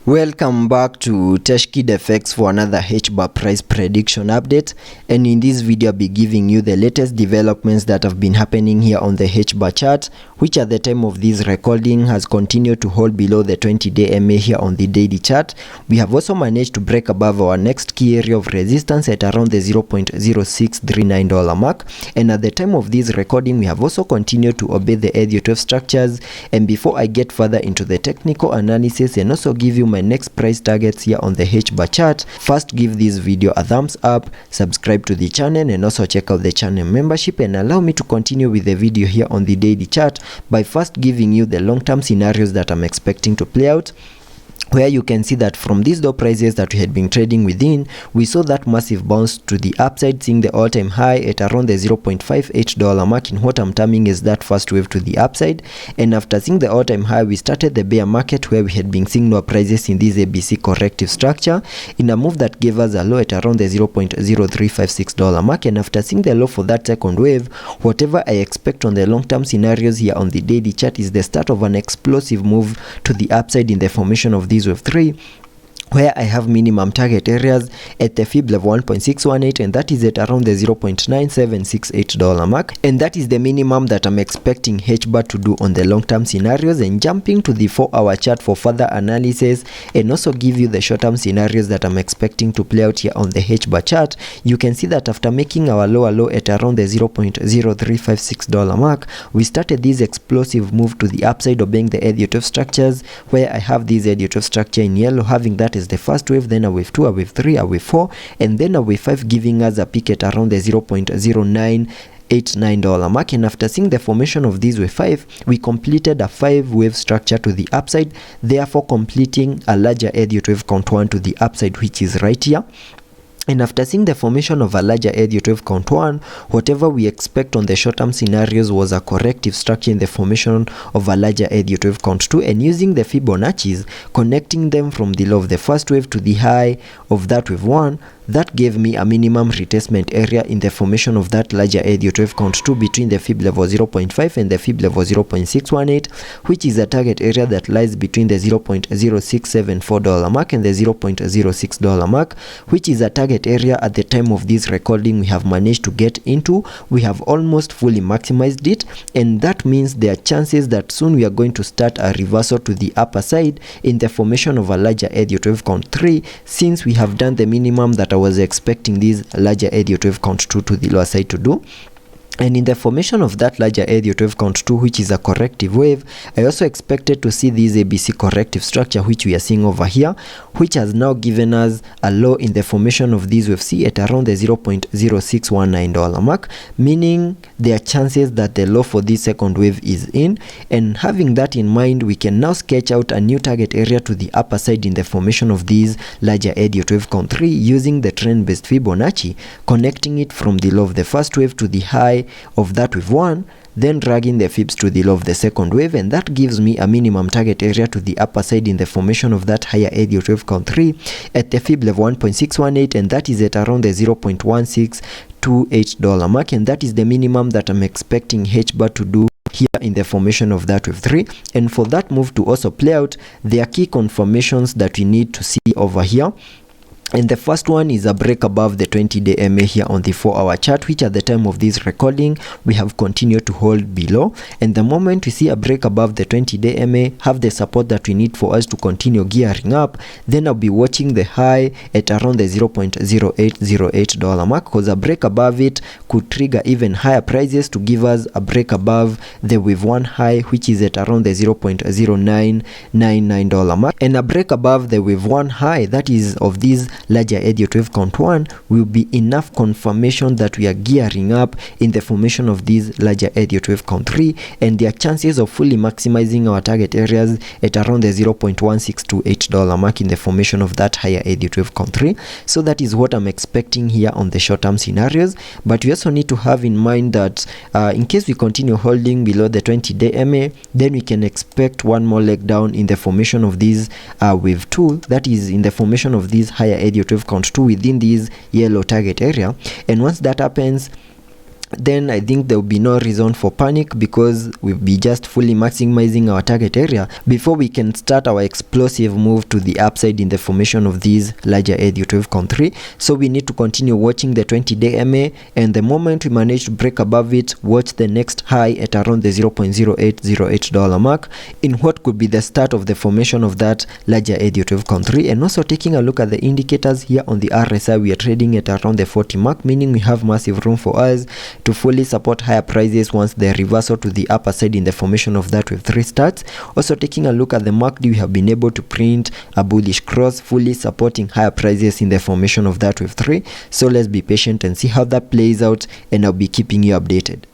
Welcome back to TechKidFX for another Hbar price prediction update, and in this video I'll be giving you the latest developments that have been happening here on the Hbar chart, which at the time of this recording has continued to hold below the 20-day MA here on the daily chart. We have also managed to break above our next key area of resistance at around the $0.0639 mark, and at the time of this recording we have also continued to obey the Elliot wave structures. And before I get further into the technical analysis and also give you my next price targets here on the Hbar chart, first give this video a thumbs up, subscribe to the channel, and also check out the channel membership, and allow me to continue with the video here on the daily chart by first giving you the long-term scenarios that I'm expecting to play out, where you can see that from these low prices that we had been trading within, we saw that massive bounce to the upside, seeing the all-time high at around the $0.58 mark in what I'm terming as that first wave to the upside. And after seeing the all-time high, we started the bear market, where we had been seeing lower prices in this ABC corrective structure in a move that gave us a low at around the $0.0356 mark. And after seeing the low for that second wave, whatever I expect on the long-term scenarios here on the daily chart is the start of an explosive move to the upside in the formation of this wave 3, where I have minimum target areas at the fib level 1.618, and that is at around the $0.9768 mark, and that is the minimum that I'm expecting Hbar to do on the long-term scenarios. And jumping to the 4-hour chart for further analysis and also give you the short-term scenarios that I'm expecting to play out here on the Hbar chart, you can see that after making our lower low at around the $0.0356 mark, we started this explosive move to the upside, obeying the Elliot wave structures, where I have this Elliot wave structure in yellow, having that is the first wave, then a wave 2, a wave 3, a wave 4, and then a wave 5, giving us a peak at around the $0.0989 mark. And after seeing the formation of this wave 5, we completed a 5-wave structure to the upside, therefore completing a larger Elliot wave count 1 to the upside, which is right here. And after seeing the formation of a larger Elliot wave count 1, whatever we expect on the short-term scenarios was a corrective structure in the formation of a larger Elliot wave count 2, and using the Fibonacci's, connecting them from the low of the first wave to the high of that wave 1, that gave me a minimum retracement area in the formation of that larger Elliot wave count 2 between the fib level 0.5 and the fib level 0.618, which is a target area that lies between the $0.0674 mark and the $0.06 mark, which is a target area at the time of this recording we have managed to get into. We have almost fully maximized it, and that means there are chances that soon we are going to start a reversal to the upper side in the formation of a larger Elliot wave count 3, since we have done the minimum that I was expecting this larger Elliot wave count 2 to the lower side to do. And in the formation of that larger Elliot wave count 2, which is a corrective wave, I also expected to see this ABC corrective structure, which we are seeing over here, which has now given us a low in the formation of this wave C at around the $0.0619 mark, meaning there are chances that the low for this second wave is in. And having that in mind, we can now sketch out a new target area to the upper side in the formation of this larger Elliot wave count 3, using the trend-based Fibonacci, connecting it from the low of the first wave to the high of that wave 1, then dragging the fibs to the low of the second wave, and that gives me a minimum target area to the upper side in the formation of that higher Elliot wave count 3 at the fib level 1.618, and that is at around the $0.1628 mark, and that is the minimum that I'm expecting Hbar to do here in the formation of that wave 3. And for that move to also play out, there are key confirmations that we need to see over here. And the first one is a break above the 20-day MA here on the 4-hour chart, which at the time of this recording we have continued to hold below. And the moment we see a break above the 20-day MA, have the support that we need for us to continue gearing up, then I'll be watching the high at around the $0.0808 mark, because a break above it could trigger even higher prices to give us a break above the wave 1 high, which is at around the $0.0999 mark. And a break above the wave 1 high, that is of these larger Elliot wave count 1, will be enough confirmation that we are gearing up in the formation of this larger Elliot wave count 3, and there are chances of fully maximizing our target areas at around the $0.1628 mark in the formation of that higher Elliot wave count 3. So that is what I'm expecting here on the short-term scenarios. But we also need to have in mind that in case we continue holding below the 20-day MA, then we can expect one more leg down in the formation of this wave 2, that is in the formation of this higher Elliot wave count 2 within this yellow target area. And once that happens, then I think there will be no reason for panic, because we'll be just fully maximizing our target area before we can start our explosive move to the upside in the formation of these larger ED12.3. So we need to continue watching the 20-day MA, and the moment we manage to break above it, watch the next high at around the $0.0808 mark, in what could be the start of the formation of that larger ED12.3. And also taking a look at the indicators here on the RSI, we are trading at around the 40 mark, meaning we have massive room for us to fully support higher prices once the reversal to the upper side in the formation of that wave 3 starts. Also taking a look at the MACD, we have been able to print a bullish cross, fully supporting higher prices in the formation of that wave 3. So let's be patient and see how that plays out, and I'll be keeping you updated.